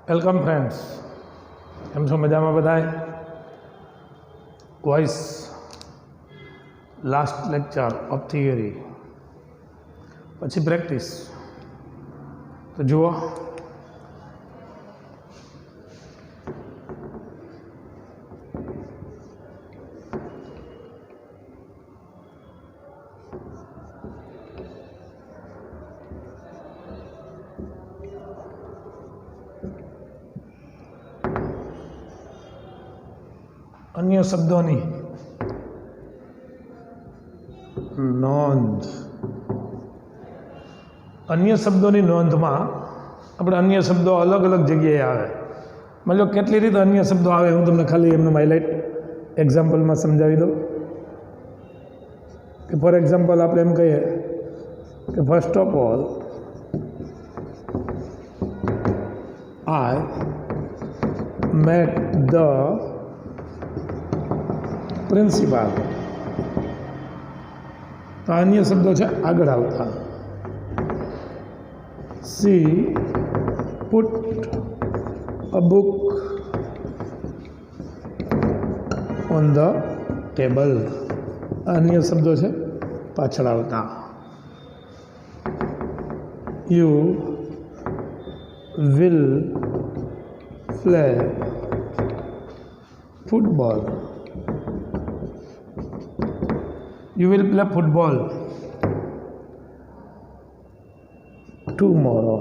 Welcome friends, કેમ છો? મજામાં બધાય? Voice last lecture of theory પછી પ્રેક્ટિસ. તો જુઓ, अन्य शब्दों नोंध. अन्य शब्दों नोंध में अपने अन्य शब्दों अलग अलग जगह आए. मतलब केटली रीते अन्य शब्दों आए हूँ तमने खाली एमने हाईलाइट एक्जाम्पल में समझावी दो कि फॉर एक्जाम्पल आप एम कहीए कि first of all I met the principal. तो अन्य शब्दों है आगे आवता. She put a book on the table. अन्य शब्दों है पाछळ आवता. You will play football. You will play football tomorrow.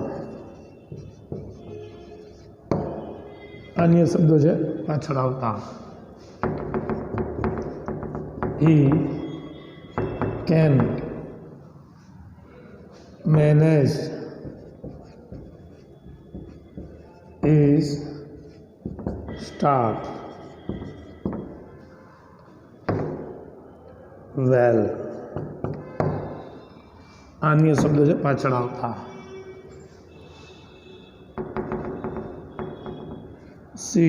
अन्य शब्दों से पाछळ आवता. He can manage his staff well. अन्य शब्द से पाछळ आवता. She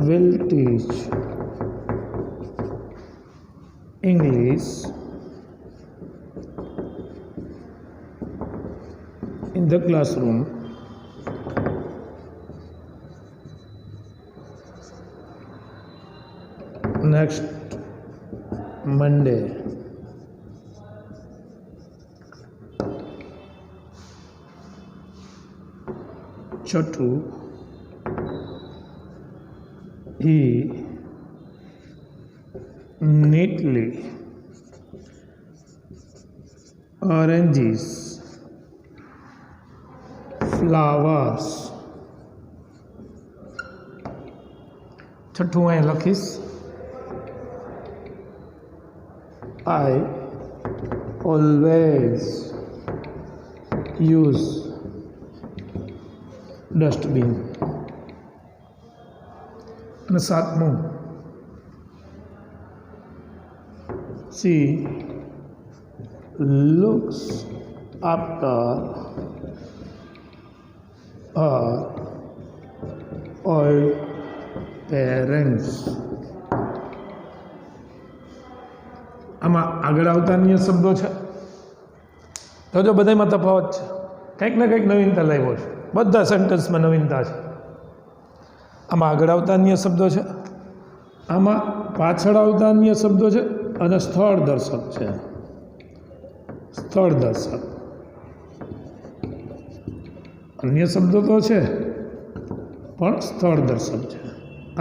will teach English in the classroom next Monday. Chotu, he neatly arranges flowers. Chotu અહીં લખીશ. I always use dustbin. અને સાતમું, she looks after her old parents. આમાં આગળ આવતા અન્ય શબ્દો છે તો જો બધામાં તફાવત છે. કંઈક ને કંઈક નવીનતા લાવ્યો છે. બધા સેન્ટેન્સમાં નવીનતા છે. આમાં આગળ આવતા અન્ય શબ્દો છે, આમાં પાછળ આવતા અન્ય શબ્દો છે અને સ્થળ દર્શક છે. સ્થળ દર્શક અન્ય શબ્દો તો છે પણ સ્થળ દર્શક છે.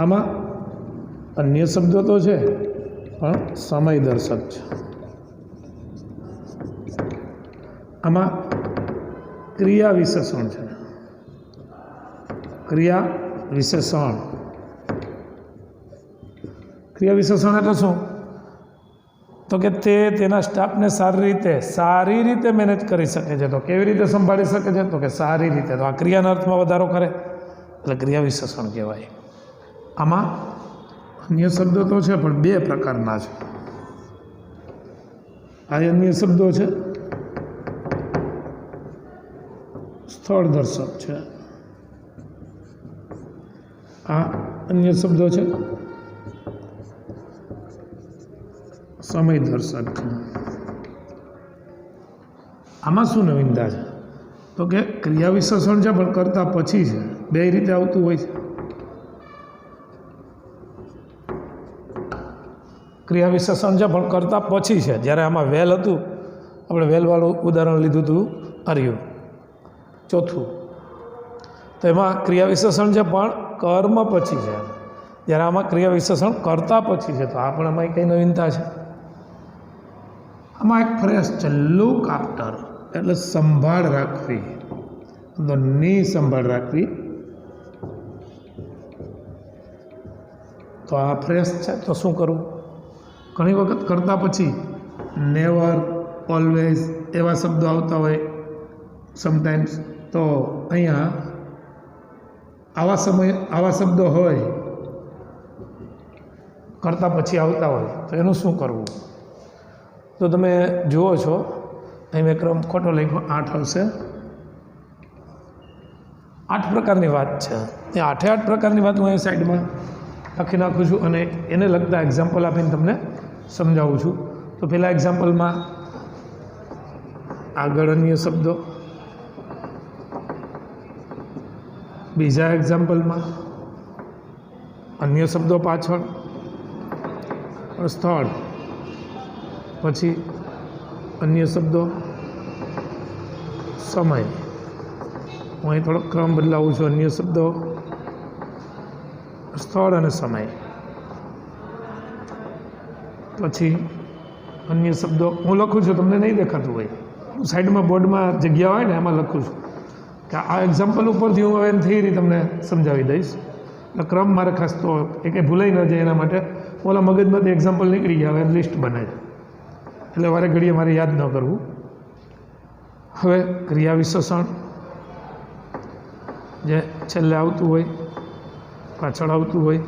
આમાં અન્ય શબ્દો તો છે પણ સમય દર્શક છે. આમાં ક્રિયા વિશેષણ છે. ક્રિયા વિશેષણ. ક્રિયા વિશેષણ એટલે શું? તો કે તે તેના સ્ટાફને સારી રીતે મેનેજ કરી શકે છે. તો કેવી રીતે સંભાળી શકે છે? તો કે સારી રીતે. તો આ ક્રિયાના અર્થમાં વધારો કરે એટલે ક્રિયા વિશેષણ કહેવાય. આમાં अन्य शब्दों तो है पर बे प्रकारना है. आ अन्य शब्दों है स्थल दर्शक है. आ अन्य शब्दों है समय दर्शक है. આમાં શું નવીનતા છે? તો કે ક્રિયા વિશેષણ છે પણ કરતાં પછી છે, બે રીતે આવતું હોય છે. ક્રિયા વિશેષણ છે પણ કરતાં પછી છે. જ્યારે આમાં વેલ હતું, આપણે વેલવાળું ઉદાહરણ લીધું હતું આર્યું ચોથું, તો એમાં ક્રિયા વિશેષણ છે પણ કર્મ પછી છે. જ્યારે આમાં ક્રિયા વિશેષણ કરતાં પછી છે. તો આ પણ આમાં કઈ નવીનતા છે. આમાં એક ફ્રેશ છે, લુક આફ્ટર, એટલે સંભાળ રાખવી, તો ની સંભાળ રાખવી. તો આ ફ્રેશ છે. તો શું કરવું? ઘણી વખત કરતાં પછી નેવર, ઓલવેઝ એવા શબ્દો આવતા હોય સમટાઈમ્સ. તો અહીંયા આવા શબ્દો હોય કરતાં પછી આવતા હોય તો એનું શું કરવું? તો તમે જુઓ છો અહીં મેં ક્રમ ખોટો લખ્યો, 8 આવશે. 8 પ્રકારની વાત છે. એ 8 પ્રકારની વાત હું અહીં સાઈડમાં લખી નાખું છું અને એને લગતા એક્ઝામ્પલ આપીને તમને સમજાવું છું. તો પહેલા એક્ઝામ્પલમાં આગળ અન્ય શબ્દો, બીજા એક્ઝામ્પલમાં અન્ય શબ્દો પાછળ, સ્થળ, પછી અન્ય શબ્દો, સમય. હું અહીં થોડોક ક્રમ બદલાવું છું. અન્ય શબ્દો, સ્થળ અને સમય, પછી અન્ય શબ્દો. હું લખું છું, તમને નહીં દેખાતું હોય, સાઈડમાં બોર્ડમાં જગ્યા હોય ને એમાં લખું છું કે આ એક્ઝામ્પલ ઉપરથી હું હવે થિયરી તમને સમજાવી દઈશ. એટલે ક્રમ મારે ખાસ તો એ કંઈ ભૂલાઈ ન જાય એના માટે ઓલા મગજમાંથી એક્ઝામ્પલ નીકળી ગયા, હવે લિસ્ટ બને છે એટલે વારે ઘડીએ મારે યાદ ન કરવું. હવે ક્રિયા વિશેષણ જે છેલ્લે આવતું હોય, પાછળ આવતું હોય,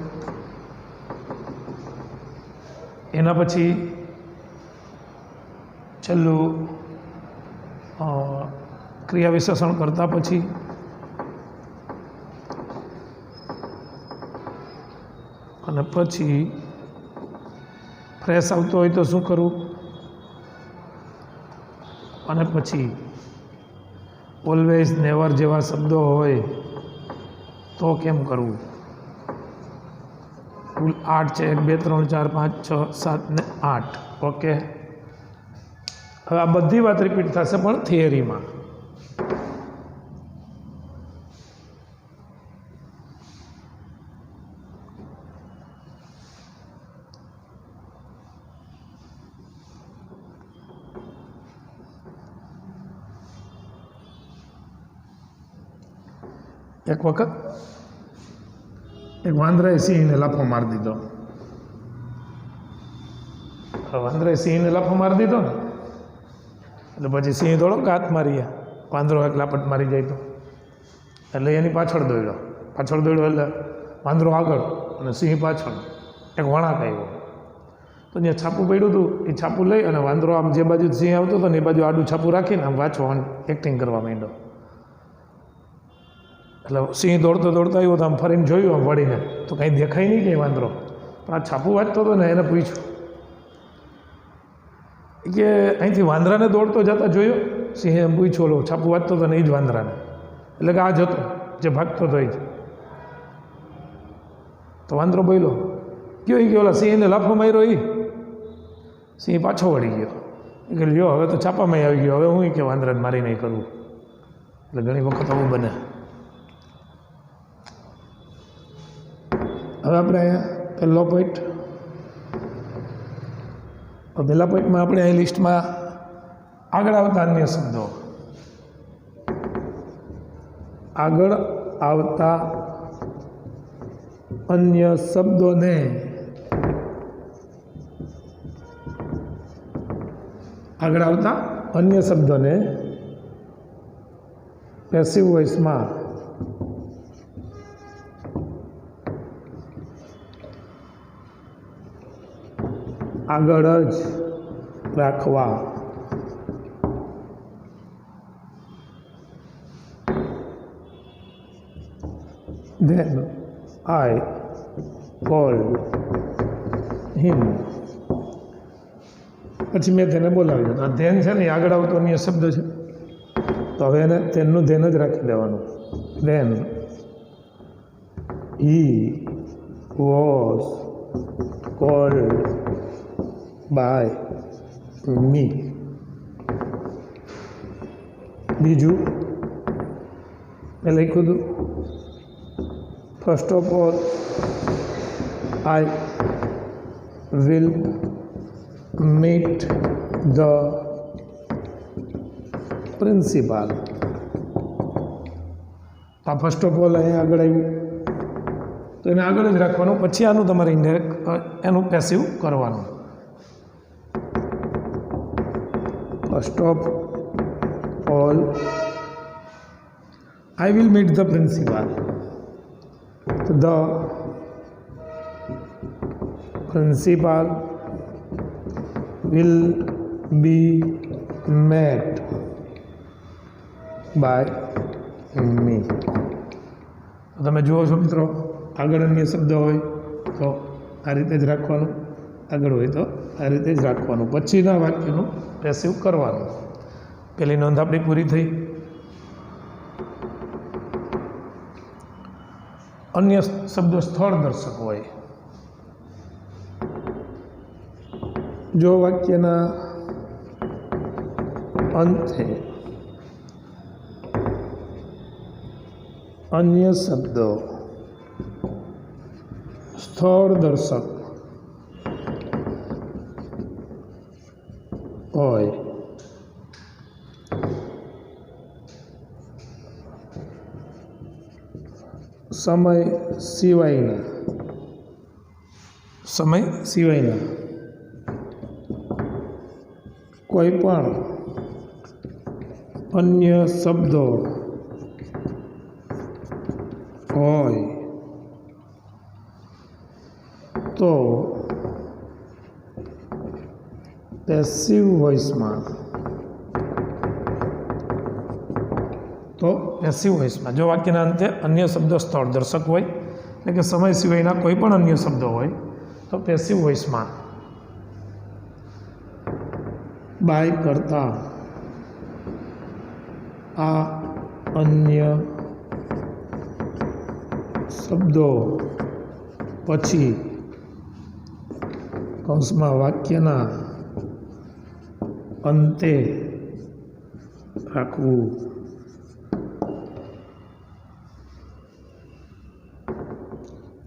એના પછી છેલ્લું ક્રિયા વિશેષણ કરતાં પછી, અને પછી ફ્રેશ આવતો હોય તો શું કરવું, અને પછી ઓલવેઝ, નેવર જેવા શબ્દો હોય તો કેમ કરવું. કુલ 8 છે, 1 2 3 4 5 6 7 ને 8. ઓકે, હવે આ બધી વાત રિપીટ થશે પણ થિયરીમાં. એક વખત એક વાંદરાએ સિંહને લાફો મારી દીધો. વાંદરાએ સિંહને લાફો મારી દીધો ને એટલે પછી સિંહ થોડો ગાત મારી, વાંદરો એક લાપટ મારી જાય તો, એટલે એની પાછળ દોડ્યો એટલે વાંદરો આગળ અને સિંહ પાછળ. એક વળાંક આવ્યો તો ત્યાં છાપું પડ્યું હતું, એ છાપું લઈ અને વાંદરો આમ જે બાજુ સિંહ આવતો હતો ને એ બાજુ આડું છાપું રાખીને આમ વાંચવા એક્ટિંગ કરવા માંડ્યો. એટલે સિંહ દોડતો આવ્યો તો આમ ફરીને જોયું, આમ વળીને તો કાંઈ દેખાય નહીં કે વાંદરો, પણ આ છાપું વાંચતો હતો ને એને પૂછ્યું કે અહીંથી વાંદરાને દોડતો જતા જોયો? સિંહે એમ પૂછ્યું, ઓલો છાપું વાંચતો હતો ને એ જ વાંદરાને, એટલે કે આ જ હતો જે ભાગતો હતો એ જ. તો વાંદરો બોલ્યો, કયો એ ગયો ઓલા સિંહને લાફો માર્યો એ? સિંહ પાછો વળી ગયો. એ કે લ્યો હવે તો છાપામાં આવી ગયો, હવે હું કે વાંદરાને મારી નહીં કરવું. એટલે ઘણી વખત આવું બને. હવે આપણે અહીંયા પહેલો પોઈન્ટ, પહેલા પોઈન્ટમાં આપણે અહીં લિસ્ટમાં આગળ આવતા અન્ય શબ્દો, આગળ આવતા અન્ય શબ્દોને પેસિવ વોઇસમાં આગળ જ રાખવા. Then I called him. પછી મેં તેને બોલાવ્યો. ધ્યાન છે ને, આગળ આવતો અન્ય શબ્દ છે. तो हवे एने तेनનું ધ્યાન જ રાખી દેવાનું. Then he was called by me. બીજું મેં લખ્યું હતું, first of all I will meet the principal. આ ફર્સ્ટ ઓફ ઓલ અહીંયા આગળ આવ્યું તો એને આગળ જ રાખવાનું, પછી આનું તમારે ઇન્ડાયરેક્ટ એનું પેસિવ કરવાનું. First of all I will meet the principal. The principal will be met by me. તમે જુઓ છો મિત્રો, આગળ અન્ય શબ્દ હોય તો આ રીતે જ રાખવાનું, આગળ હોય તો આ રીતે જ રાખવાનું, પછીના વાક્યનું પેસિવ કરવાનું. પેલી નોંધ આપણી પૂરી થઈ. અન્ય શબ્દો સ્થળ દર્શક હોય. જો વાક્યના અંતે અન્ય શબ્દો સ્થળ દર્શક હોય સમય સિવાયના કોઈ પણ અન્ય શબ્દો હોય તો પેસિવ વોઇસમાં જો વાક્યના અંતે અન્ય શબ્દો સ્થળ દર્શક હોય, એટલે કે સમય સિવાયના કોઈ પણ અન્ય શબ્દો હોય તો પેસિવ વોઇસમાં બાય કરતા આ અન્ય શબ્દો પછી કૌંસમાં વાક્યના અંતે રાખવું.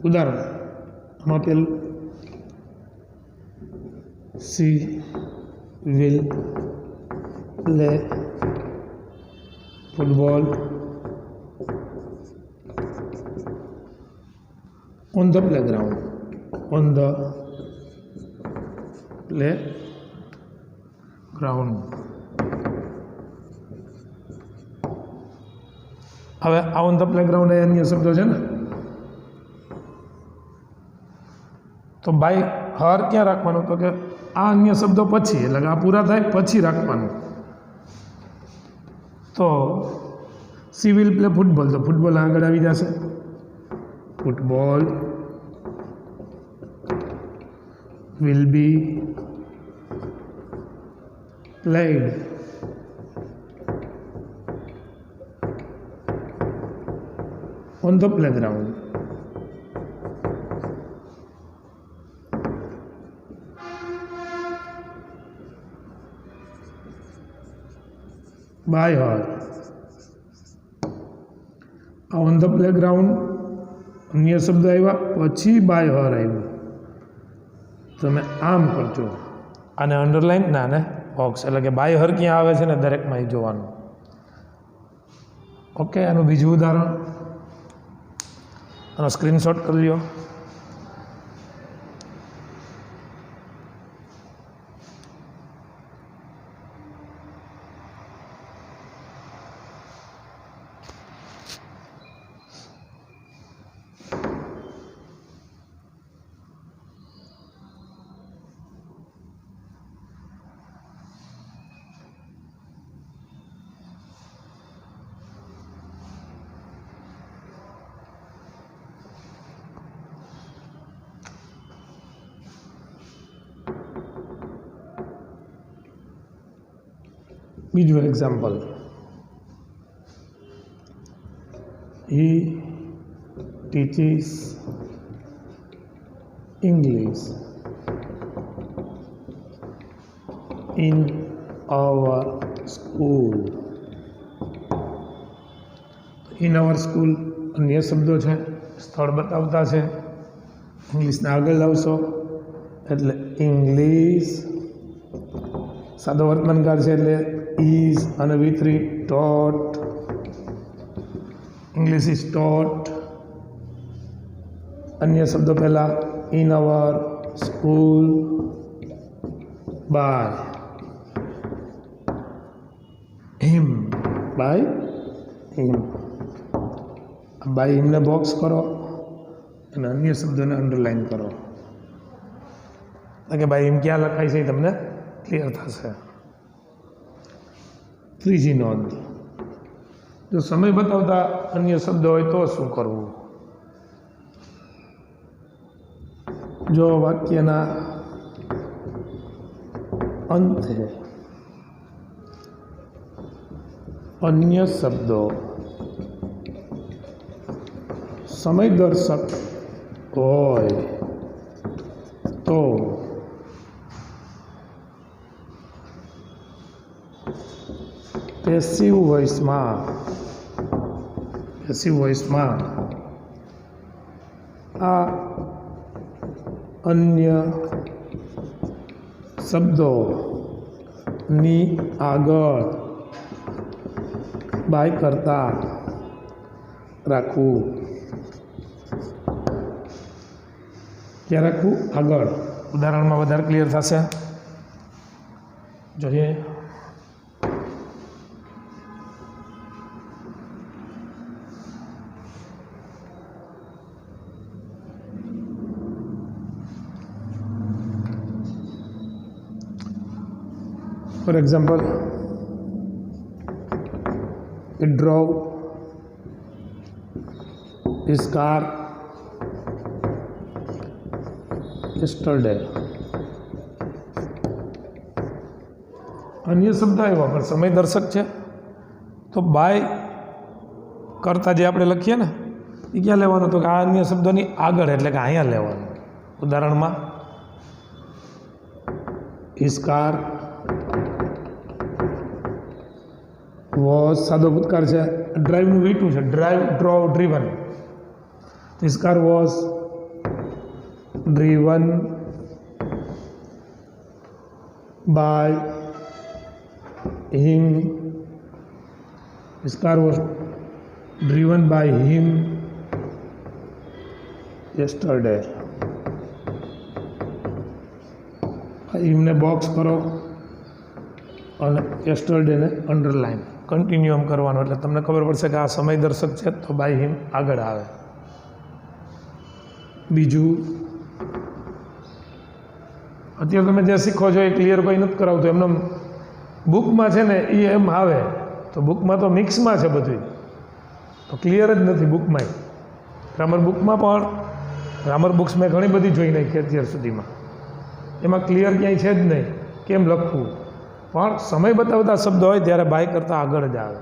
ઉદાહરણ આમાં પેલું C will play football on the playground. હવે આ ઓન ધ પ્લેગ્રાઉન્ડ એ અન્ય શબ્દો છે ને, તો બાય હર ક્યાં રાખવાનું? તો કે આ અન્ય શબ્દો પછી, એટલે કે આ પૂરા થાય પછી રાખવાનું. તો સી વિલ પ્લે ફૂટબોલ, તો ફૂટબોલ આગળ આવી જશે. Football will be played on the playground. by her. On the playground અન્ય શબ્દ આવ્યા પછી બાય હર આવ્યું. તમે આમ કરજો, આને અંડરલાઇન ને આને બોક્સ, એટલે કે બાય હર ક્યાં આવે છે ને દરેકમાં એ જોવાનું. ઓકે, આનું બીજું ઉદાહરણ, આનો સ્ક્રીનશોટ કરી લ્યો. બીજું example, he teaches English in our school. In our school અન્ય શબ્દો છે, સ્થળ બતાવતા છે. ઇંગ્લિશને આગળ લાવશો એટલે ઇંગ્લિશ સાદો વર્તમાનકાળ છે એટલે ઇઝ અને V3 taught. English is taught. અન્ય શબ્દો પહેલાં in our school by him. by him. By હિમને બોક્સ કરો અને અન્ય શબ્દોને અંડરલાઇન કરો. કે બાય હિમ ક્યાં લખાય છે એ તમને ક્લિયર થશે. ત્રીજી નોંધ, જો સમય બતાવતા અન્ય શબ્દો હોય તો શું કરવું? જો વાક્યના અંતે અન્ય શબ્દો સમયદર્શક હોય તો પેસિવ વોઇસમાં આ અન્ય શબ્દોની આગળ બાય કરતા રાખવું. ક્યાં રાખવું? આગળ. ઉદાહરણમાં વધારે ક્લિયર થશે. જોઈએ. For example, he drove his car yesterday. અન્ય શબ્દ આવ્યો પણ સમય દર્શક છે તો બાય કરતા જે આપણે લખીએ ને એ ક્યાં લેવાનું? તો કે આ અન્ય શબ્દોની આગળ એટલે કે અહીંયા લેવાનું. ઉદાહરણમાં his car was સાદો ભૂતકાળ છે, ડ્રાઈવનું V2 છે, drive ડ્રોવ driven. His car was driven by him. His car was driven by him yesterday. હિમને બોક્સ કરો અને યસ્ટરડેને અંડરલાઇન. કન્ટિન્યુઅમ કરવાનો એટલે તમને ખબર પડશે કે આ સમય દર્શક છે તો બાય હિમ આગળ આવે. બીજું, અત્યારે તમે જે શીખો છો એ ક્લિયર કોઈ નથી કરાવતું. એમને બુકમાં છે ને એ એમ આવે તો બુકમાં તો મિક્સમાં છે બધું, તો ક્લિયર જ નથી બુકમાંય. ગ્રામર બુકમાં પણ ગ્રામર બુક્સ મેં ઘણી બધી જોઈ નાખી અત્યાર સુધીમાં, એમાં ક્લિયર ક્યાંય છે જ નહીં કેમ લખવું. પણ સમય બતાવતા શબ્દ હોય ત્યારે બાય કરતાં આગળ જ આવે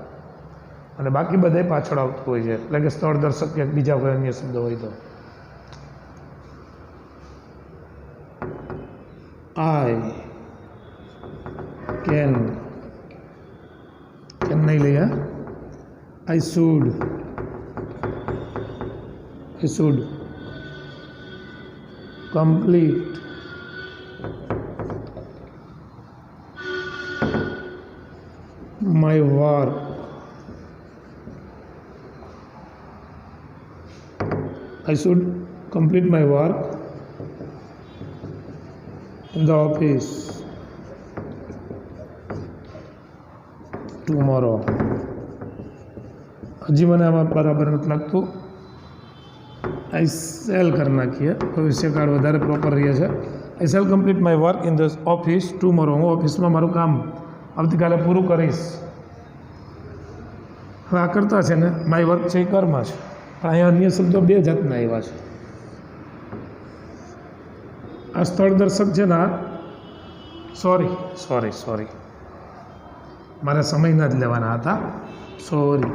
અને બાકી બધાય પાછળ આવતું હોય છે. એટલે કે સ્થળ દર્શક કે બીજા કોઈ અન્ય શબ્દ હોય તો આઈ કેન નહીં લઈએ. I should complete my work. I should complete my work in the office tomorrow. હજી મને આમાં બરાબર નથી લાગતું. આઈ શેલ કરી નાખીએ, ભવિષ્યકાળ વધારે પ્રોપર રહે છે. આઈ shell complete my work in the office tomorrow. હું ઓફિસમાં મારું કામ આવતીકાલે પૂરું કરીશ. હવે આ કરતા છે ને માય વર્ક છે એ કર્મ છે, પણ અહીંયા અન્ય શબ્દો બે જાતના આવ્યા છે. આ સ્થળ દર્શક છે ને, સોરી મારે સમયના જ લેવાના હતા. Sorry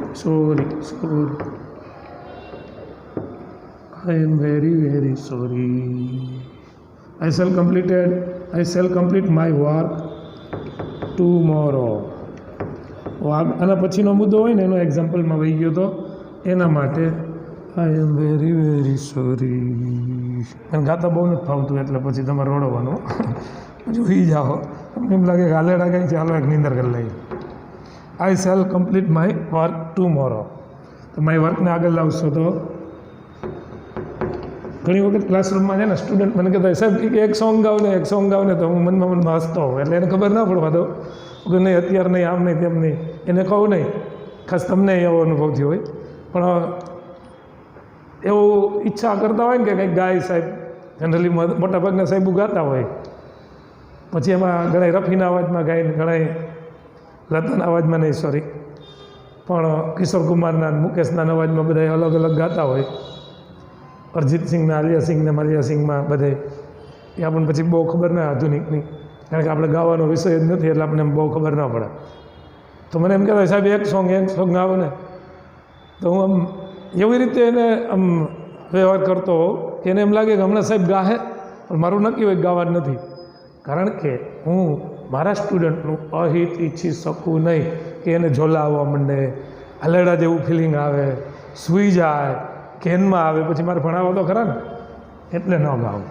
I am very, very sorry. I shall complete my work tomorrow. આના પછીનો મુદ્દો હોય ને એનો એક્ઝામ્પલમાં વહી ગયો તો એના માટે આઈ એમ વેરી વેરી સોરી. અને ગાતા બહુ નથી ફાવતું એટલે પછી તમારે રોડવાનું પછી હોઈ જાઓ. તમને એમ લાગે કે હાલેડા ગઈ ચાલો એક નીંદર કરી લઈએ. આઈ shell complete my work tomorrow. તો માય વર્કને આગળ લાવશો તો ઘણી વખત ક્લાસરૂમમાં છે ને સ્ટુડન્ટ મને કહેતા સાહેબ એક સોંગ ગાવ ને તો હું મનમાં હસતો હોઉં એટલે એને ખબર ના પડવા દો કે નહીં અત્યારે નહીં આમ નહીં તેમ નહીં એને કહું નહીં. ખાસ તમને એવો અનુભવ થયો હોય પણ એવું ઈચ્છા કરતા હોય ને કે કંઈક ગાય સાહેબ જનરલી મોટાભાગના સાહેબો ગાતા હોય પછી એમાં ઘણા રફીના અવાજમાં ગાય ને ઘણા લતાના અવાજમાં નહીં સોરી પણ કિશોર કુમારના મુકેશના અવાજમાં બધા અલગ અલગ ગાતા હોય. અરિજીત સિંહના આલિયા સિંહને માલિયા સિંહમાં બધે એ આપણને પછી બહુ ખબર ના આધુનિકની કારણ કે આપણે ગાવાનો વિષય જ નથી એટલે આપણને બહુ ખબર ના પડે. તો મને એમ કહેવાય સાહેબ એક સોંગ ગાવો ને તો હું આમ એવી રીતે એને આમ વ્યવહાર કરતો હોઉં કે એને એમ લાગે કે હમણાં સાહેબ ગાહે પણ મારું નક્કી હોય ગાવા જ નથી. કારણ કે હું મારા સ્ટુડન્ટનું અહિત ઈચ્છી શકું નહીં કે એને ઝોલા આવવા માંડે, હલેડા જેવું ફિલિંગ આવે, સૂઈ જાય, કેનમાં આવે પછી મારે ભણાવો તો ખરા ને એટલે ન ગાવું.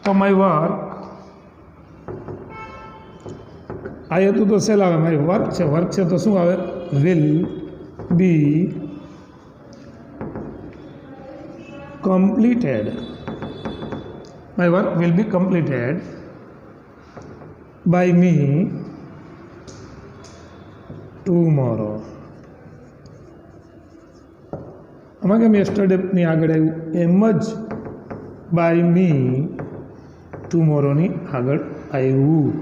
તો માય વર્ક આ હતું તો સેલ આવે માય વર્ક છે તો શું આવે will be completed. My work will be completed by me tomorrow. આમાં કેમ યસ્ટરડેની આગળ આવ્યું એમ જ બાય મી ટુમોરોની આગળ આવ્યું.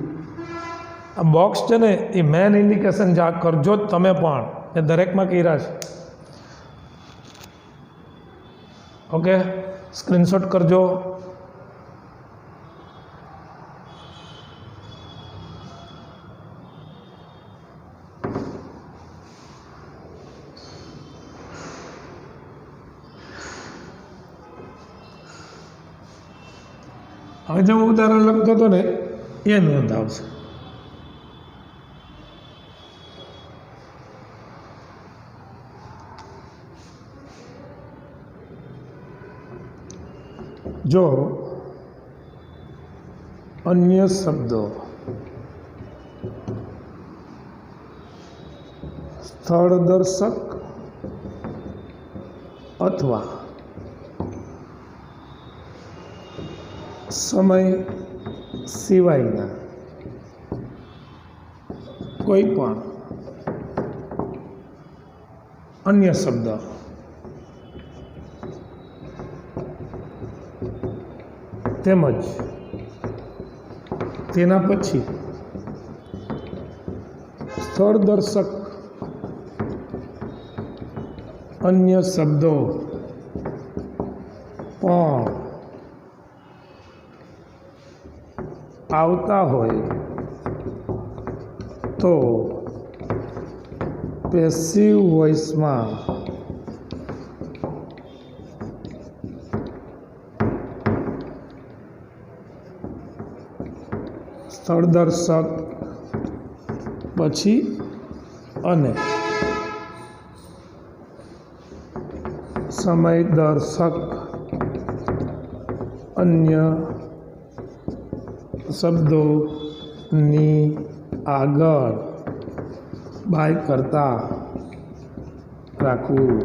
આ બોક્સ છે ને એ મેન ઇન્ડિકેશન જા કરજો જ તમે પણ એ દરેકમાં કર્યા છે. ઓકે સ્ક્રીનશોટ કરજો. હવે જે હું ઉદાહરણ લખતો હતો ને એ નોંધ આવશે. જો અન્ય શબ્દો સ્થળદર્શક અથવા સમય સિવાયના કોઈ પણ અન્ય શબ્દ તેમજ તેના પછી સ્થળદર્શક અન્ય શબ્દો પણ આવતા હોય તો પેસિવ વોઇસમાં સ્થળદર્શક પછી અને સમયદર્શક અન્ય શબ્દોની આગળ બાય કરતા રાખવું.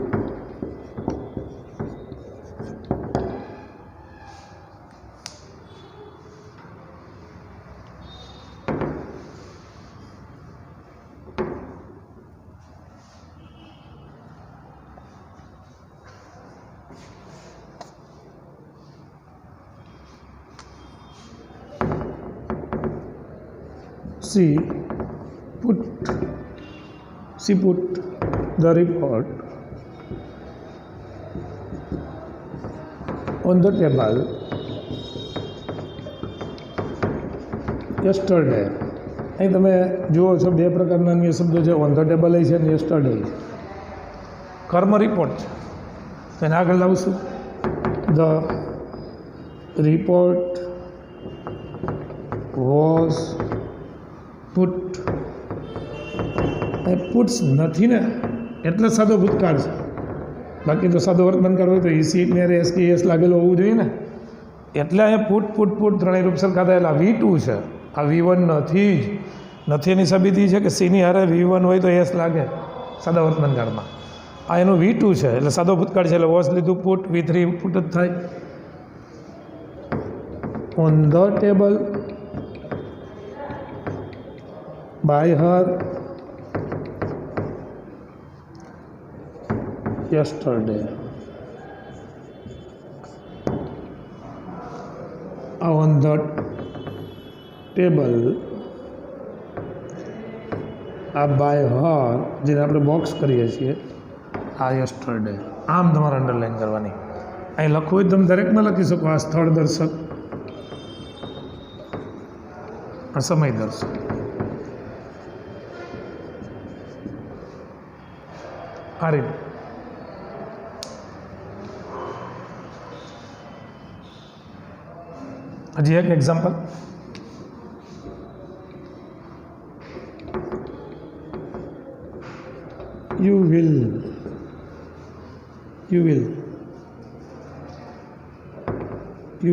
She put the report on the table yesterday. અહીં તમે જુઓ છો બે પ્રકારના અન્ય શબ્દો છે, ઓન ધ ટેબલ છે અને યસ્ટરડે છે. કર્મ રિપોર્ટ છે તો એને આગળ લાવશું. The report was put. એ પુટ્સ નથી ને એટલે સાદો ભૂતકાળ છે. બાકી તો સાદો વર્તમાનકાળ હોય તો ઈસી ને એસ લાગેલો હોવું જોઈએ ને. એટલે અહીંયા પુટ ત્રણેય રૂપ સરખા થયેલા. V2 છે, આ V1 નથી જ. નથી એની સાબિતી છે કે સીની હારે V1 હોય તો એસ લાગે સાદા વર્તમાનકાળમાં. આ એનું V2 છે એટલે સાદો ભૂતકાળ છે એટલે વોઝ લીધું પુટ. V3 પુટ જ થાય. On the table by her yesterday. On the table આ બાય હર જેને આપણે બોક્સ કરીએ છીએ આ યસ્ટરડે. આમ તમારે અંડરલાઈન કરવાની. અહીં લખવું હોય તમે દરેકમાં લખી શકો. આ સ્થળ દર્શક, આ સમય દર્શક. આ રીતે હજી એક example. you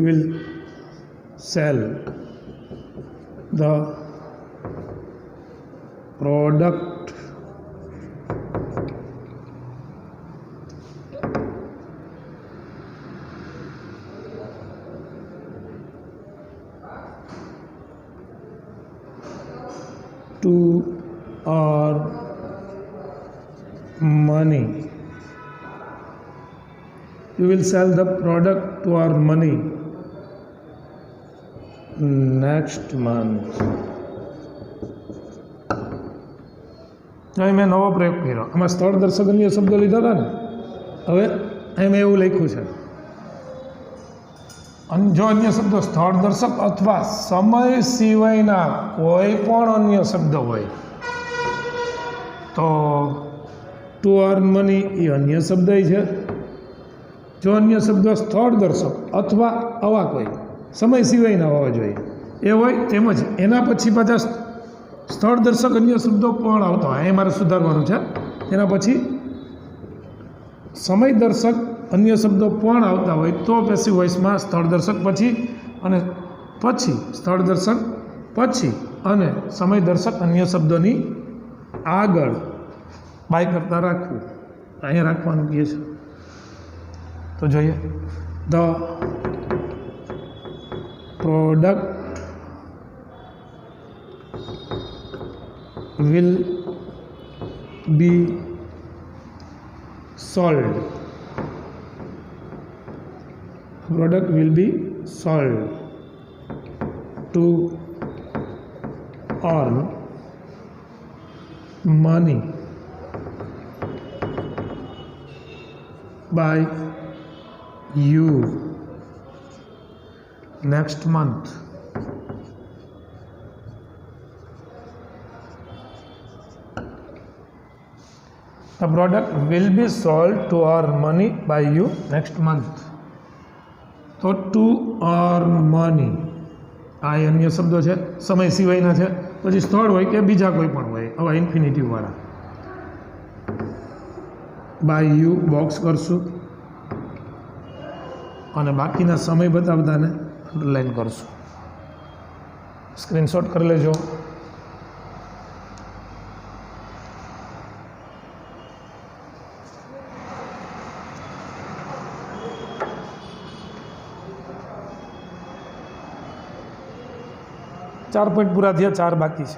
will sell the product to earn money. You will sell the product to earn money next month. અહીં મેં નવો પ્રયોગ કર્યો. આમાં સ્થળ દર્શક અન્ય શબ્દો લીધા હતા ને. હવે અહીં મેં એવું લખ્યું છે, જો અન્ય શબ્દો સ્થળ દર્શક અથવા સમય સિવાયના કોઈ પણ અન્ય શબ્દ હોય તો ટુ અર્ન મની એ અન્ય શબ્દ છે. જો અન્ય શબ્દો સ્થળ દર્શક અથવા આવા કોઈ સમય સિવાયના હોવા જોઈએ એ હોય, તેમજ એના પછી પાછા સ્થળ દર્શક અન્ય શબ્દો પણ આવતા હોય. એ મારે સુધારવાનું છે. એના પછી સમય દર્શક અન્ય શબ્દો પણ આવતા હોય તો પેસિવ વોઇસમાં સ્થળ દર્શક પછી અને પછી સ્થળ દર્શક પછી અને સમય દર્શક અન્ય શબ્દોની આગળ બાય કરતાં રાખવું. અહીંયા રાખવાનું કહે છે. તો જોઈએ. The product will be sold. Product will be sold to earn money by you next month. The product will be sold to earn money by you next month. તો ટુ અર્ન મની આ અન્ય શબ્દો છે, સમય સિવાયના છે. પછી સ્થળ હોય કે બીજા કોઈ પણ હોય આવા ઇન્ફિનિટિવવાળા. બાય યુ બોક્સ કરશું અને બાકીના સમય બતાવતાને અંડરલાઈન કરશું. સ્ક્રીનશોટ કરી લેજો. ચાર પોઈન્ટ પૂરા થયા, 4 બાકી છે.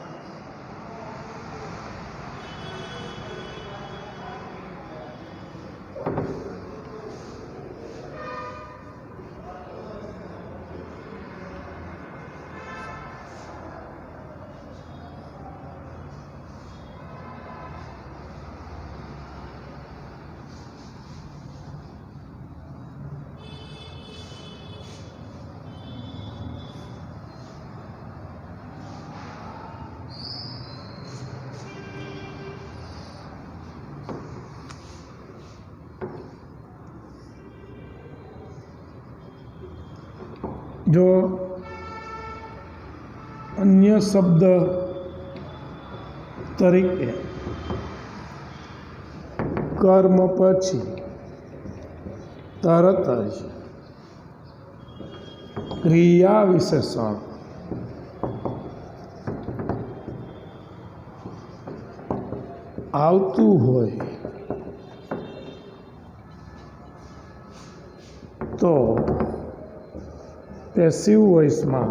જો અન્ય શબ્દ તરીકે કર્મ પછી તરત જ ક્રિયા વિશેષણ આવતું હોય તો પેસિવ વોઇસમાં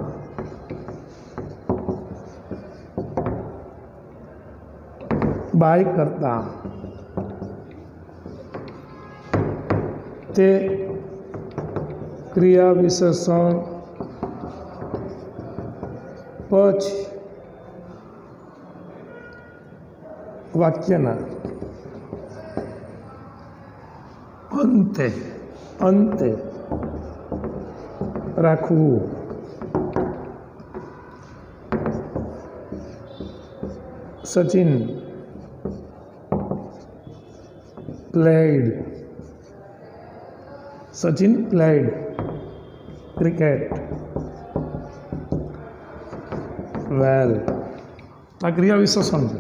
બાય કરતા તે ક્રિયા વિશેષણ પછી વાક્યના અંતે રાખવું. સચિન પ્લેડ ક્રિકેટ વેલ. આ ક્રિયા વિશેષણ છે.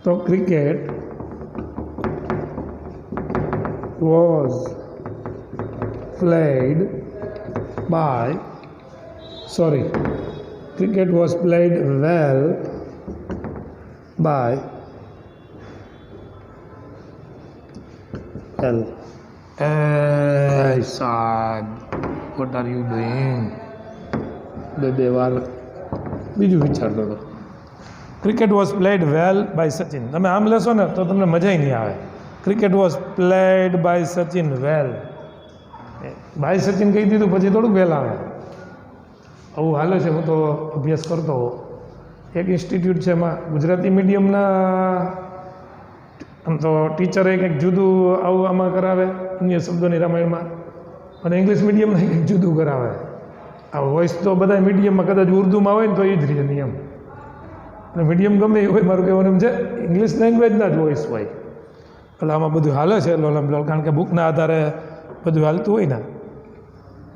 તો cricket was played well by L. Hey son, what are you doing? બે વાર બીજું વિચારતો હતો. Cricket was played well by Sachin. તમે આમ લેશો ને તો તમને મજા નહીં આવે. Cricket was played by Sachin well. By Sachin કહી દીધું પછી થોડુંક વેલ આવે. આવું હાલે છે. હું તો અભ્યાસ કરતો હોઉં. એક ઇન્સ્ટિટ્યૂટ છે એમાં ગુજરાતી મીડિયમના આમ તો ટીચરે કંઈક જુદું આવું આમાં કરાવે અન્ય શબ્દોની રામાયણમાં, અને ઇંગ્લિશ મીડિયમના કંઈક જુદું કરાવે. આ વોઇસ તો બધા મીડિયમમાં કદાચ ઉર્દુમાં હોય ને તો એ જ રીતે નિયમ. અને મીડિયમ ગમે એ હોય, મારું કહેવાનું એમ છે ઇંગ્લિશ લેંગ્વેજના જ વોઇસ હોય. એટલે આમાં બધું હાલે છે લોલમ લોલ, કારણ કે બુકના આધારે બધું હાલતું હોય ને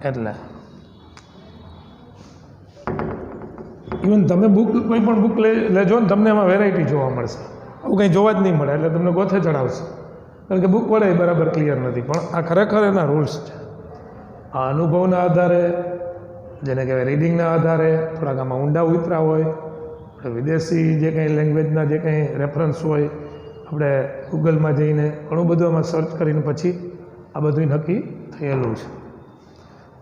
એટલે. ઇવન તમે કોઈ પણ બુક લેજો ને તમને એમાં વેરાયટી જોવા મળશે. આવું કંઈ જોવા જ નહીં મળે, એટલે તમને ગોથે ચડાવશે. કારણ કે બુક વડે બરાબર ક્લિયર નથી, પણ આ ખરેખર એના રૂલ્સ છે. આ અનુભવના આધારે, જેને કહેવાય રીડિંગના આધારે, થોડાક આમાં ઊંડા ઉતરા હોય, વિદેશી જે કંઈ લેંગ્વેજના જે કંઈ રેફરન્સ હોય, આપણે ગૂગલમાં જઈને ઘણું બધું આમાં સર્ચ કરીને પછી આ બધું નક્કી થયેલું છે.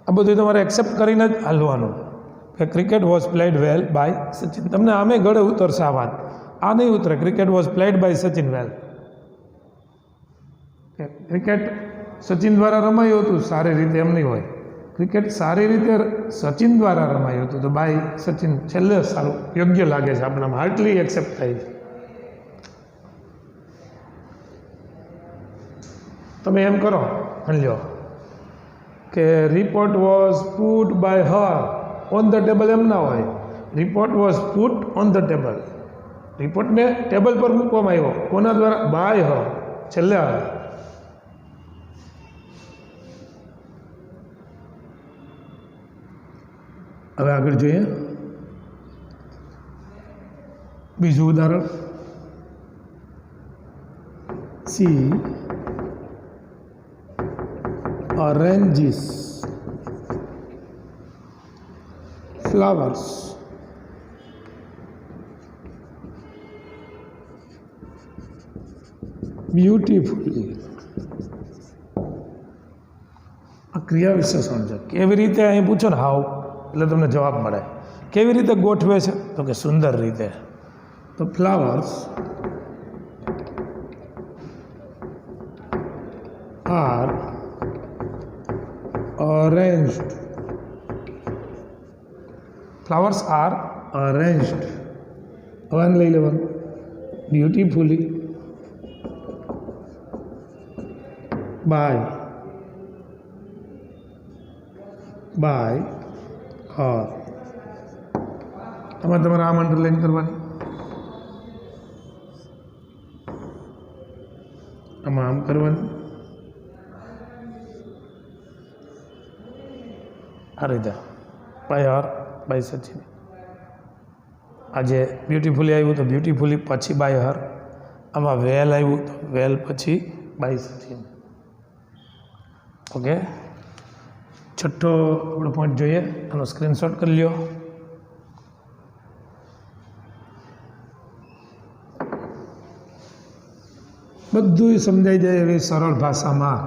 આ બધું તમારે એક્સેપ્ટ કરીને જ હાલવાનું કે cricket was played well by Sachin. તમને આમે ગળે ઉતરશે આ વાત, આ નહીં ઉતરે. Cricket was played by Sachin well. Cricket Sachin દ્વારા રમાયું હતું સારી રીતે, એમ નહીં હોય. ક્રિકેટ સારી રીતે સચિન દ્વારા રમાયું હતું, તો બાય સચિન છેલ્લે સારું યોગ્ય લાગે છે, આપણામાં હાર્ટલી એક્સેપ્ટ થાય છે. તમે એમ કરો, માની લો કે report was put by her on the table. એમ ના હોય. Report was put on the table. રિપોર્ટને ટેબલ પર મૂકવામાં આવ્યો. કોના દ્વારા? By her. છેલ્લે આવે. હવે આગળ જોઈએ બીજું ઉદાહરણ. She arranges flowers beautifully. આ ક્રિયા વિશેષણ છે. કેવી રીતે અહીં પૂછો ને હાવ, એટલે તમને જવાબ મળે. કેવી રીતે ગોઠવે છે? તો કે સુંદર રીતે. તો flowers are arranged. Flowers are arranged. હવે લઈ લેવાનું. Beautifully by her. આમાં તમારે આમ અંડરલાઈન કરવાની, આમાં આમ કરવાની, આ રીતે બાય હર બાય સચિન. આજે બ્યુટીફુલી આવ્યું તો બ્યુટીફુલી પછી બાય હર. આમાં વેલ આવ્યું તો વેલ પછી બાય સચિન. ઓકે, છઠ્ઠો આપણો પોઈન્ટ જોઈએ, આનો સ્ક્રીનશોટ કરી લ્યો. બધું સમજાઈ જાય એવી સરળ ભાષામાં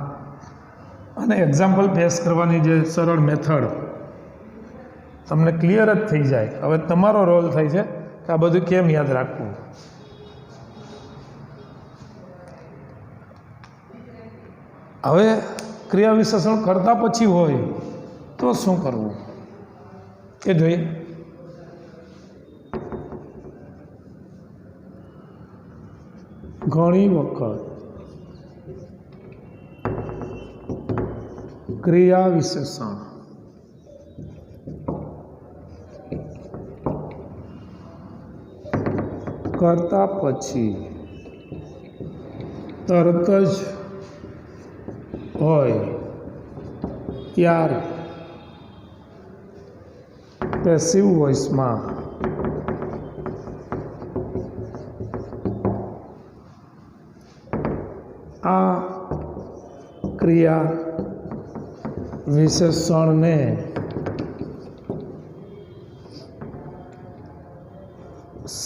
અને એક્ઝામ્પલ પેશ કરવાની જે સરળ મેથડ તમને ક્લિયર જ થઈ જાય. હવે તમારો રોલ થાય છે કે આ બધું કેમ યાદ રાખવું. હવે ક્રિયા વિશેષણ કરતા પછી હોય તો શું કરવું એ જોઈએ. ઘણી વખત ક્રિયા વિશેષણ કરતા પછી તરત જ હોય ત્યારે પેસિવ વોઇસમાં આ ક્રિયા વિશેષણને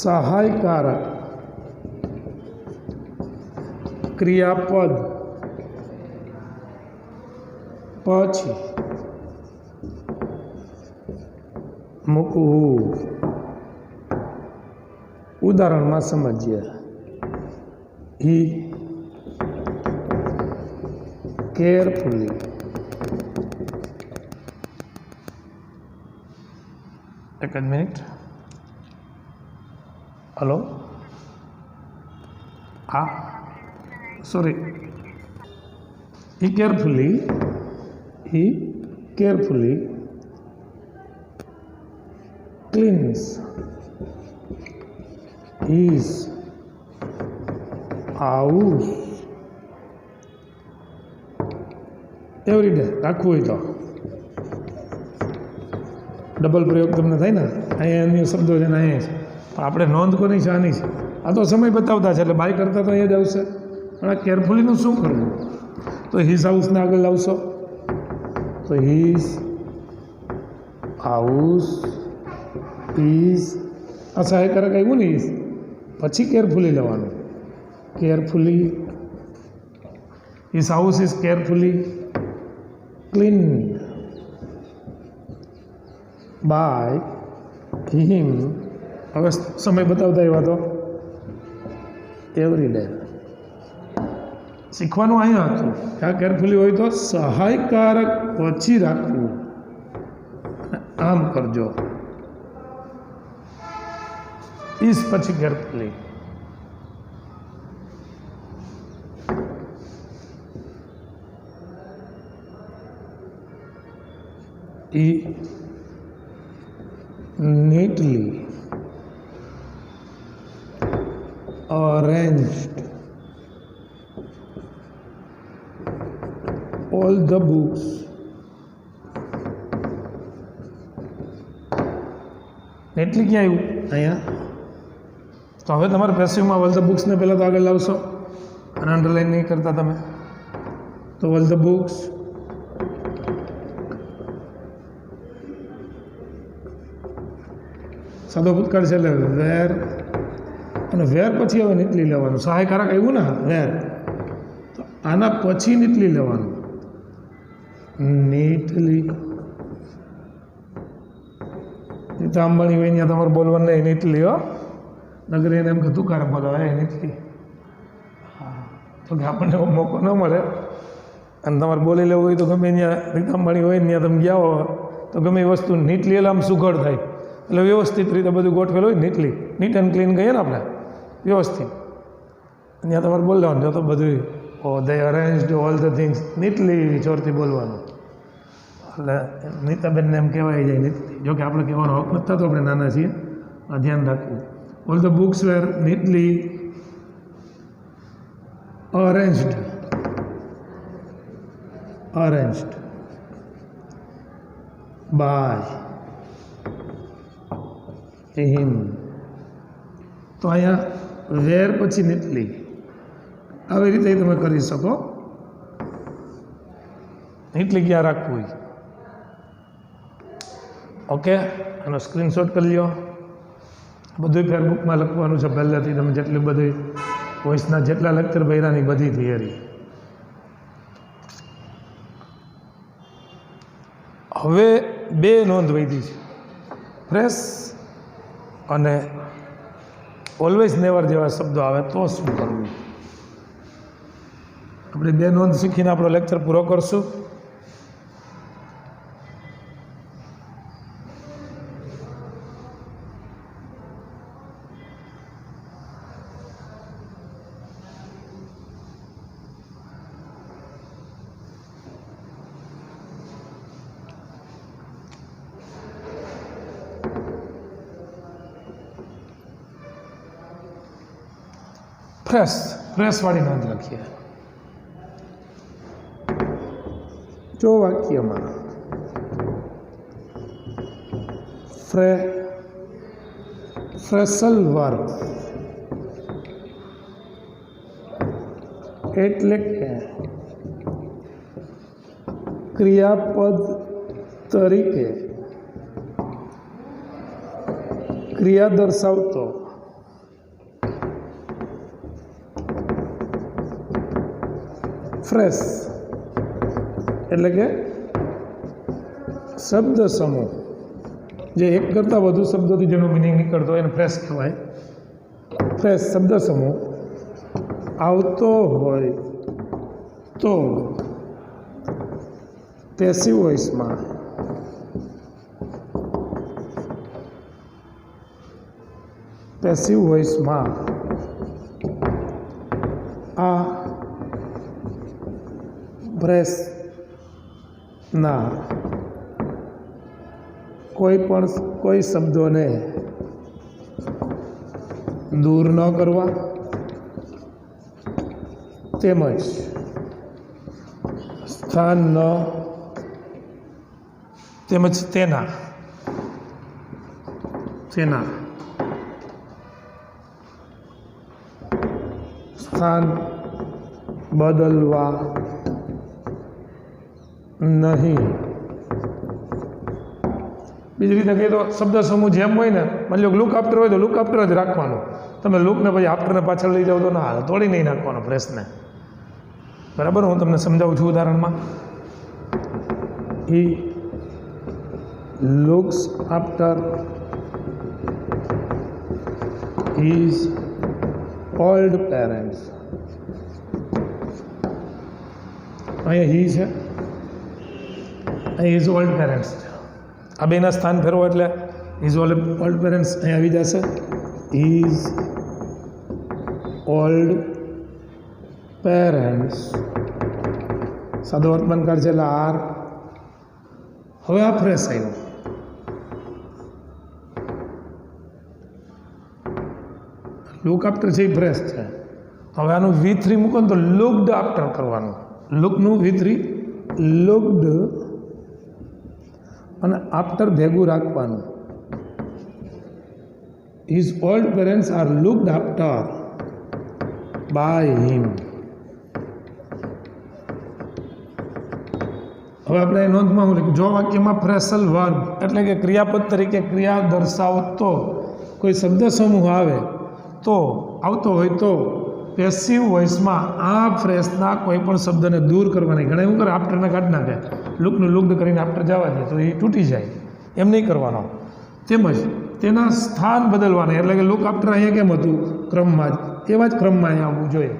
સહાયકારક ક્રિયાપદ પછી મૂકવું. ઉદાહરણમાં સમજીએ. હી કેરફુલી એક જ મિનિટ. હલો, હા, sorry. he carefully cleans his house every day. રાખવું હોય તો ડબલ પ્રયોગ તમને થાય ને. અહીંયા અન્ય શબ્દો છે ને અહીંયા છે, પણ આપણે નોંધ કોની છે? આની છે. આ તો સમય બતાવતા છે એટલે બાય કરતા તો અહીંયા જ આવશે. પણ આ કેરફુલીનું શું કરવું? તો હિઝ હાઉસને આગળ લાવશો તો હિઝ હાઉસ ઇઝ, આ સહાયકારક આવ્યું ને ઇઝ, પછી કેરફુલી લેવાનું. Carefully, his house is carefully clean by him. હવે સમય બતાવતા એવા તો એવરી ડે. શીખવાનું અહીંયા હતું કે આ કેરફુલી હોય તો સહાયકારક પછી રાખવું. આમ કરજો, ઇસ પછી carefully. He neatly arranged all the books neatly ક્યાં આવ્યું? અહીંયા. તો હવે તમારે પેસિવમાં ઓલ ધ બુક્સને પહેલાં તો આગળ લાવશો અને અંડરલાઇન નહીં કરતા તમે. તો ઓલ ધ બુક્સ સાદો ભૂતકાળ છે એટલે વેર, અને વેર પછી હવે નીટલી લેવાનું. સહાયકારક આવ્યું ને વેર, તો આના પછી નીટલી લેવાનું. નીટલી. નીતા અંબાણી હોય ત્યાં તમારે બોલવાનું નહીં નીટલી. હો, નગર એને એમ કે તું કારે બોલાવે એ નીટલી. હા, તો કે આપણને એવો મોકો ન મળે અને તમારે બોલી લેવું હોય તો ગમે ત્યાં નીતા અંબાણી હોય ત્યાં તમે ગયા હો તો ગમે એ વસ્તુ નીટલી એટલે આમ સુઘડ થાય. એટલે વ્યવસ્થિત રીતે બધું ગોઠવેલું હોય નીટલી, નીટ એન્ડ ક્લીન કહીએ ને આપણે વ્યવસ્થિત. ત્યાં તમારે બોલવાનું જો તો બધું દે arranged all the things neatly જોરથી બોલવાનું. એટલે નીતાબેનને એમ કહેવાય જાય નીટલી. જો કે આપણે કહેવાનો હક નથી થતો, આપણે નાના છીએ, આ ધ્યાન રાખવું. All the books were neatly arranged. By him. તો અહીંયા વેર પછી નીટલી, આવી રીતે તમે કરી શકો. નીટલી ક્યાં રાખવું? ઓકે, આનો સ્ક્રીનશોટ કરી લો. બધું ફેરબુકમાં લખવાનું છે પહેલાંથી. તમે જેટલી બધી વોઇસના જેટલા લેક્ચર ભર્યાની બધી થિયરી. હવે બે નોંધ વધી છે, ફ્રેશ અને ઓલવેઝ નેવર જેવા શબ્દો આવે તો શું કરવું? આપણે બે નોંધ શીખીને આપણો લેક્ચર પૂરો કરશું. ફ્રેશવાળી નોંધ લખીએ. જો વાક્યમાં ફ્રેશલ વર્બ એટલે કે ક્રિયાપદ તરીકે ક્રિયા દર્શાવતો ફ્રેશ એટલે કે શબ્દ સમૂહ જે એક કરતાં વધુ શબ્દોથી જેનો મિનિંગ નીકળતો હોય એને ફ્રેશ કહેવાય. ફ્રેશ શબ્દ સમૂહ આવતો હોય તો પેસિવ વોઇસમાં આ ફ્રેશના કોઈ શબ્દોને દૂર ન કરવા તેમજ સ્થાન ન તેમજ તેના સ્થાન બદલવા નહીં. બીજી રીતે કહીએ તો શબ્દ સમૂહ જેમ હોય ને, માની લો લુક આફ્ટર હોય તો લુક આફ્ટર જ રાખવાનું. તમે લુકને પછી આફ્ટરને પાછળ લઈ જાઓ તો ના હાલે, તોડી નહીં નાખવાનો ફ્રેશને. બરાબર, હું તમને સમજાવું છું ઉદાહરણમાં. He looks after his old parents. અહીંયા હી છે, અહીં ઇઝ ઓલ્ડ પેરેન્ટ્સ છે. આ બેના સ્થાન ફેરવો એટલે ઇઝ ઓલ્ડ પેરેન્ટ્સ અહીં આવી જશે. ઇઝ ઓલ્ડ પેરેન્ટ્સ સાદો વર્તમાનકાળ છે એટલે આર. હવે આ ફ્રેશ આવ્યો. લુક આફ્ટર છે એ ફ્રેશ છે. હવે આનું V3 મૂકો ને તો લુકડ આફ્ટર કરવાનું. લુકનું V3 લુકડ અને આફ્ટર ભેગું રાખવાનું. His old parents are looked after by him. હવે આપણે નોંધમાં હું લખ્યું, જો વાક્યમાં ફ્રેશલ વર્બ એટલે કે ક્રિયાપદ તરીકે ક્રિયા દર્શાવતો કોઈ શબ્દ સમૂહ આવે તો આવતો હોય તો પેસિવ વોઇસમાં આ ફ્રેશના કોઈ પણ શબ્દને દૂર કરવાની. ઘણા એવું કરે, આફ્ટરને કાઢી નાખે, લુકનું લુકડ કરીને આફ્ટર જવા દે તો એ તૂટી જાય, એમ નહીં કરવાનો. તેમજ તેના સ્થાન બદલવાના, એટલે કે લુક આફ્ટર અહીંયા કેમ હતું ક્રમમાં જ, એવા જ ક્રમમાં અહીંયા આવવું જોઈએ.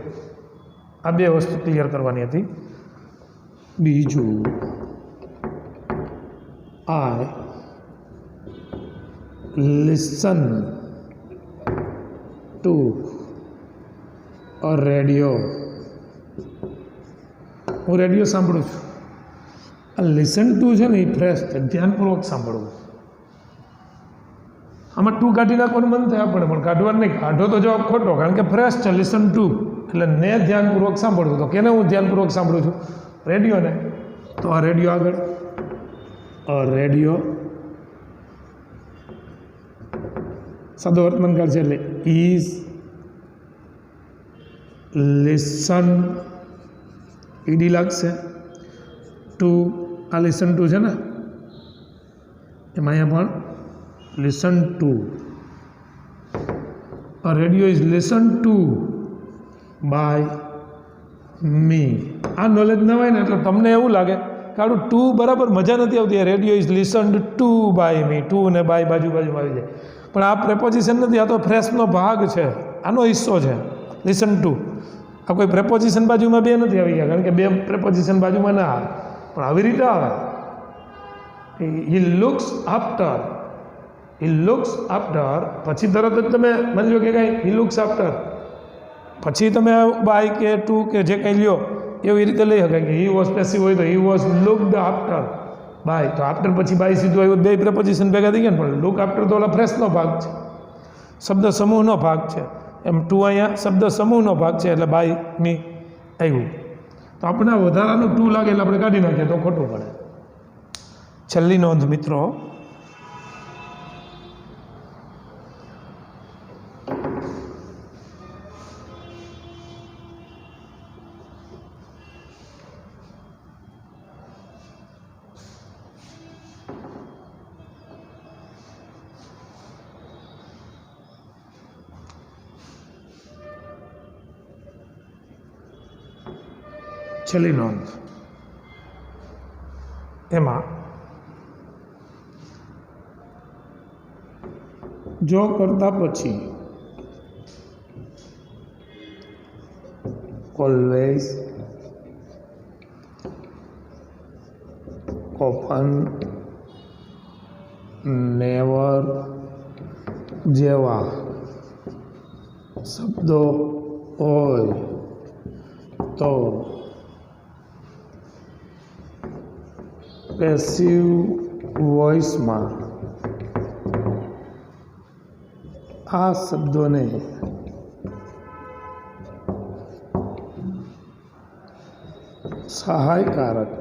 આ બે વસ્તુ ક્લિયર કરવાની હતી. બીજું, આઈ લિસન ટુ રેડિયો. હું રેડિયો સાંભળું છું. આ લિસન ટુ છે ને એ ફ્રેશ છે, ધ્યાનપૂર્વક સાંભળવું. આમાં ટુ કાઢી નાખવાનું મન થાય આપણે, પણ કાઢવાનું નહીં. કાઢો તો જવાબ ખોટો, કારણ કે ફ્રેશ છે લિસન ટુ એટલે ને ધ્યાનપૂર્વક સાંભળવું. તો કેને હું ધ્યાનપૂર્વક સાંભળું છું? રેડિયોને. તો આ રેડિયો આગળ રેડિયો સાદો વર્તમાનકાળ છે એટલે ઇઝ લિસન ઈડી લાગશે ટુ આ લિસન ટુ છે ને એમાં અહીંયા પણ listen to radio is listen to by me આ નોલેજ ન હોય ને એટલે તમને એવું લાગે કે આનું ટુ બરાબર મજા નથી આવતી radio is listened to by me to અને બાય બાજુમાં આવી જાય પણ આ પ્રેપોઝિશન નથી આ તો ફ્રેશનો ભાગ છે આનો હિસ્સો છે લિસન ટુ આ કોઈ પ્રેપોઝિશન બાજુમાં બે નથી આવી ગયા કારણ કે બે પ્રેપોઝિશન બાજુમાં ના આવે પણ આવી રીતે આવે હી લુક્સ આફ્ટર પછી તરત જ તમે માની લો કે કાંઈ હી લુક્સ આફ્ટર પછી તમે બાય કે ટુ કે જે કંઈ લ્યો એવી રીતે લઈ શકાય કે હી વોઝ પેસિવ હોય તો he was looked after by તો આફ્ટર પછી બાય સીધું આવ્યું બે પ્રપોઝિશન ભેગા થઈ ગયા પણ લુક આફ્ટર તો ઓલા ફ્રેશનો ભાગ છે શબ્દ સમૂહનો ભાગ છે એમ ટુ અહીંયા શબ્દ સમૂહનો ભાગ છે એટલે બાય મી આવ્યું તો આપણે વધારાનું ટુ લાગે એટલે આપણે કાઢી નાખીએ તો ખોટું પડે છેલ્લી નોંધ મિત્રો છેલ્લી નોંધ એમાં જો કરતા પછી ઓલવેઝ ઓફન નેવર જેવા શબ્દો હોય તો પેસિવ વોઇસમાં આ શબ્દોને સહાયકારક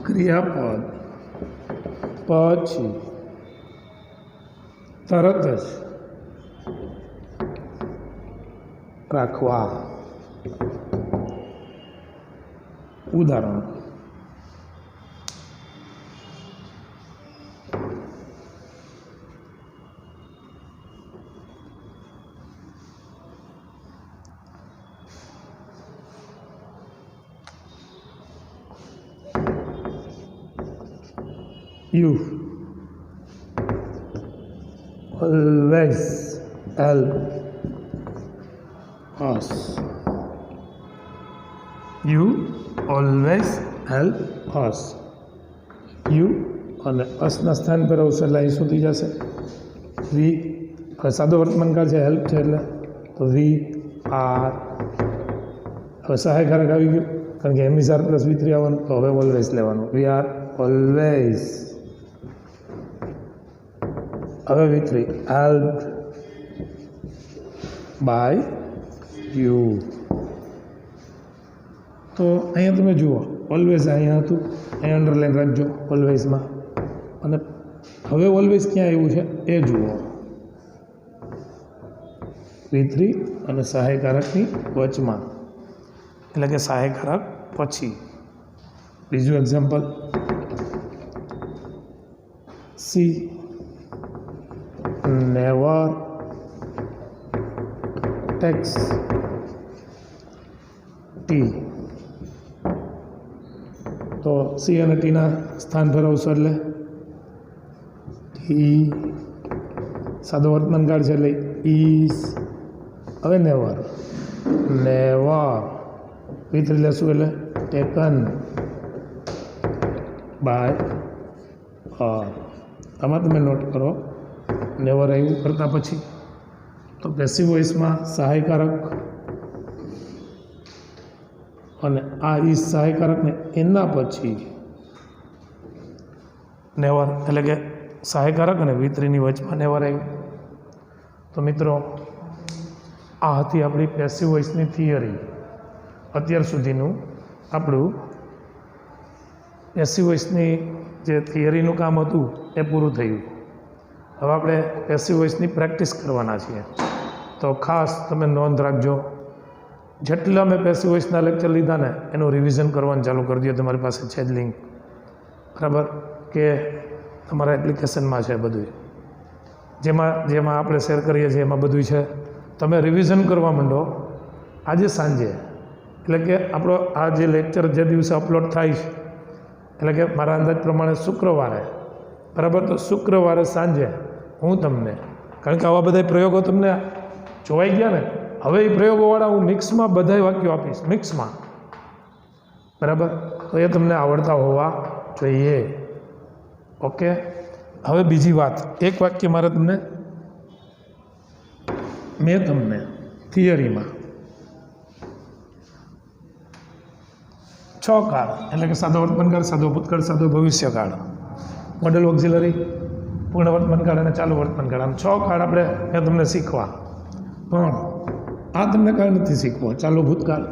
ક્રિયાપદ પછી તરત જ રાખવા ઉદાહરણ You always help us. You always help us. You અને અસના સ્થાન પર આવશે એટલે અહીં સુધી જશે વી હવે સાદો વર્તમાનકાળ છે હેલ્પ છે એટલે તો વી આર હવે સહાયકારક આવી ગયું કારણ કે એમની સાર પ્લસ વી3 આવવાનું તો હવે ઓલવેઝ લેવાનું વી આર ઓલવેઝ હવે વી3 હેલ્પ બાય યુ તો અહીંયા તમે જુઓ ઓલવેઝ અહીંયા હતું અહીંયા અંડરલાઈન રાખજો ઓલવેઝમાં અને હવે ઓલવેઝ ક્યાં આવ્યું છે એ જુઓ વી3 અને સહાયકારકની વચમાં એટલે કે સહાયકારક પછી બીજું example C never tax T તો સી અને ટીના સ્થાન ફેરવશો એટલે ટી સાદો વર્તમાનકાળ છે એટલે ઇઝ હવે નેવર વી3 લેશું એટલે ટેકન બાય આમાં તમે નોટ કરો નેવર આવ્યું કરતાં પછી તો પેસિવ વોઇસમાં સહાયકારક અને આ ઇઝ સહાયકારકને એના પછી નેવર એટલે કે સહાયકારક અને વી3ની વચમાં નેવર આવ્યું તો મિત્રો આ હતી આપણી પેસિવ વોઇસની થિયરી અત્યાર સુધીનું આપણું પેસિવ વોઇસની જે થિયરીનું કામ હતું એ પૂરું થયું. હવે આપણે પેસિવ વોઇસની પ્રેક્ટિસ કરવાના છીએ. તો ખાસ તમે નોંધ રાખજો, જેટલા મેં પેસિવ વોઇસના લેક્ચર લીધા ને એનું રિવિઝન કરવાનું ચાલુ કરી દો. તમારી પાસે છે જ લિંક, બરાબર, કે તમારા એપ્લિકેશનમાં છે બધું, જેમાં આપણે શેર કરીએ છીએ એમાં બધું છે. તમે રિવિઝન કરવા માંડો આજે સાંજે, એટલે કે આપણો આ જે લેક્ચર જે દિવસે અપલોડ થાય છે, એટલે કે મારા અંદાજ પ્રમાણે શુક્રવારે, બરાબર, તો શુક્રવારે સાંજે હું તમને, કારણ કે આવા બધા પ્રયોગો તમને જોવાઈ ગયા ને, હવે એ પ્રયોગોવાળા હું મિક્સમાં બધા વાક્યો આપીશ, મિક્સમાં, બરાબર, તો એ તમને આવડતા હોવા જોઈએ. ઓકે. હવે બીજી વાત, એક વાક્ય મારે મેં તમને થિયરીમાં 6 કાળ, એટલે કે સાદો વર્તમાનકાળ, સાદો ભૂતકાળ, સાદો ભવિષ્યકાળ, મોડલ ઓક્ઝિલરી, પૂર્ણ વર્તમાનકાળ અને ચાલુ વર્તમાનકાળ, આમ 6 કાળ મેં તમને શીખવા. પણ આ તમને કાંઈ નથી શીખવો, ચાલુ ભૂતકાળ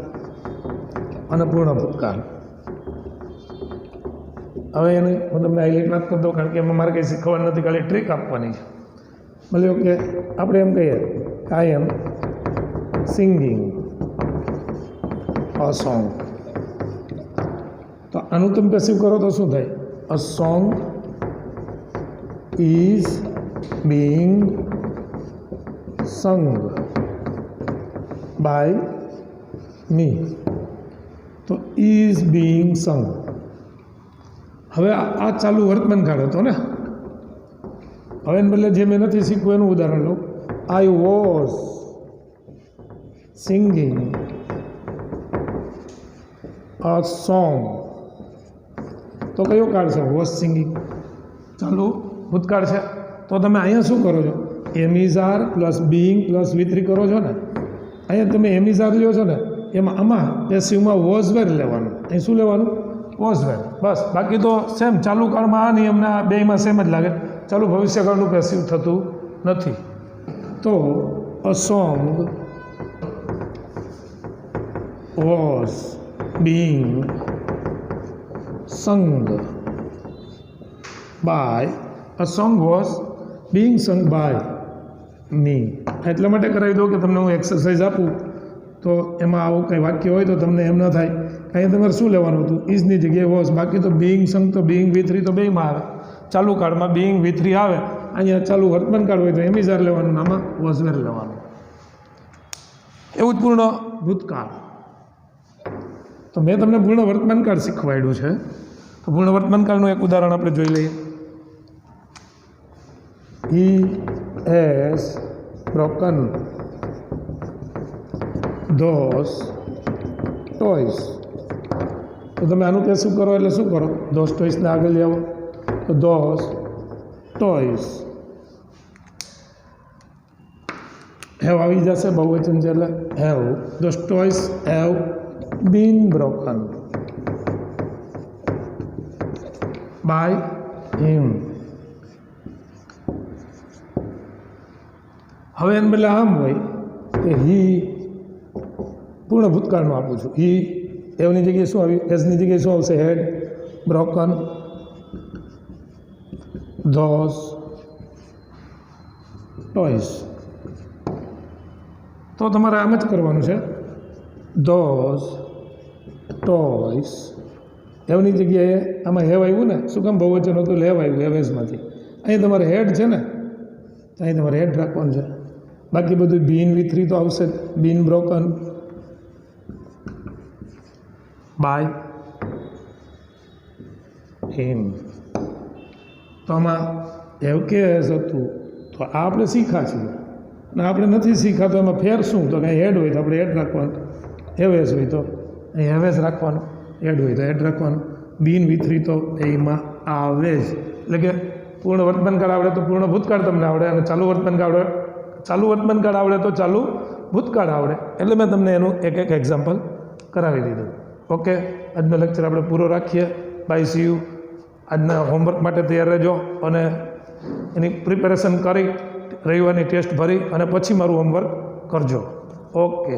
અને પૂર્ણ ભૂતકાળ. હવે એની હું તમને હાઇલાઇટ વાત કરી દઉં, કારણ કે એમાં મારે કંઈ શીખવાનું નથી, ખાલી ટ્રીક આપવાની છે. મતલબ કે આપણે એમ કહીએ આઈ એમ સિંગિંગ અ સોંગ, તો આનું તમે પેસિવ કરો તો શું થાય? A song is being sung by me. તો ઇઝ બીઇંગ સંગ. હવે આ ચાલુ વર્તમાનકાળ હતો ને, હવે એને બદલે જે મેં નથી શીખવું એનું ઉદાહરણ લઉં. I was singing a song. તો કયો કાળ છે? વોઝ સિંગિંગ, ચાલુ ભૂતકાળ છે. તો તમે અહીંયા શું કરો છો? Am is are plus being plus V3 કરો છો ને. અહીંયા તમે એમ ઇઝ આર લ્યો છો ને, એમાં આમાં પેસિવમાં વોઝ વેર લેવાનું. અહીં શું લેવાનું? વોઝ વેર. બસ, બાકી તો સેમ. ચાલુ કાળમાં આ નિયમના બેયમાં સેમ જ લાગે. ચાલુ ભવિષ્યકાળનું પેસિવ થતું નથી. તો a song was being sung by, a song was being sung by me. એટલા માટે કરાવી દો કે તમને હું એક્સરસાઇઝ આપું તો એમાં આવું કંઈ વાક્ય હોય તો તમને એમ ન થાય. અહીંયા તમારે શું લેવાનું હતું? ઇઝની જગ્યાએ વોઝ. બાકી તો બીઇંગ સંગ તો બીઇંગ V3 તો બેયમાં આવે. ચાલુ કાળમાં બીઇંગ V3 આવે, અહીંયા ચાલુ વર્તમાન કાળ હોય તો એમ ઇઝ આર લેવાનું, આમાં વોઝ વેર લેવાનું. એવું જ પૂર્ણ ભૂતકાળ. તો મેં તમને પૂર્ણ વર્તમાનકાળ શીખવાડ્યું છે. તો પૂર્ણ વર્તમાનકાળનું એક ઉદાહરણ આપણે જોઈ લઈએ. He has broken those toys. તો તમે આનું પેસિવ કરો એટલે શું કરો? ધોઝ ટોયસને આગળ લઈ આવો. તો ધોઝ ટોયસ હેવ આવી જશે, બહુવચન છે એટલે have. Those toys have been broken by him. હવે એને બદલે આમ હોય કે હી, પૂર્ણ ભૂતકાળનું આપું છું. હી એવની જગ્યાએ શું આવ્યું? એઝની જગ્યાએ શું આવશે? હેડ. Broken those toys. તો તમારે આમ જ કરવાનું છે. ધોઝ ટોયસ, હેવની જગ્યાએ આમાં હેવ આવ્યું ને, શું કામ? બહુવચન હતું, હેવ આવ્યું હેવેઝમાંથી. અહીં તમારે હેડ છે ને, તો અહીં તમારે હેડ રાખવાનું છે. બાકી બધું બીન V3 તો આવશે. બીન બ્રોકન બાય હિમ. તો આમાં હેવ કે હતું, તો આ આપણે શીખા છીએ ને આપણે નથી શીખા. તો એમાં ફેર શું? તો કાંઈ હેડ હોય તો આપણે હેડ રાખવાનું, હેવેઝ હોય તો અહીં હેવેઝ રાખવાનું, હેડ હોય તો હેડ રાખવાનું. બીન V3 તો એમાં આવે જ. એટલે કે પૂર્ણ વર્તમાનકાળ આવડે તો પૂર્ણ ભૂતકાળ તમને આવડે, અને ચાલુ વર્તમાનકાળ આવડે, ચાલુ વર્તમાનકાળ આવડે તો ચાલુ ભૂતકાળ આવડે. એટલે મેં તમને એનું એક એક એક્ઝામ્પલ કરાવી દીધું. ઓકે, આજનો લેક્ચર આપણે પૂરો રાખીએ. Bye see you. આજના હોમવર્ક માટે તૈયાર રહેજો અને એની પ્રિપેરેશન કરી રવિવારની ટેસ્ટ ભરી અને પછી મારું હોમવર્ક કરજો. ઓકે.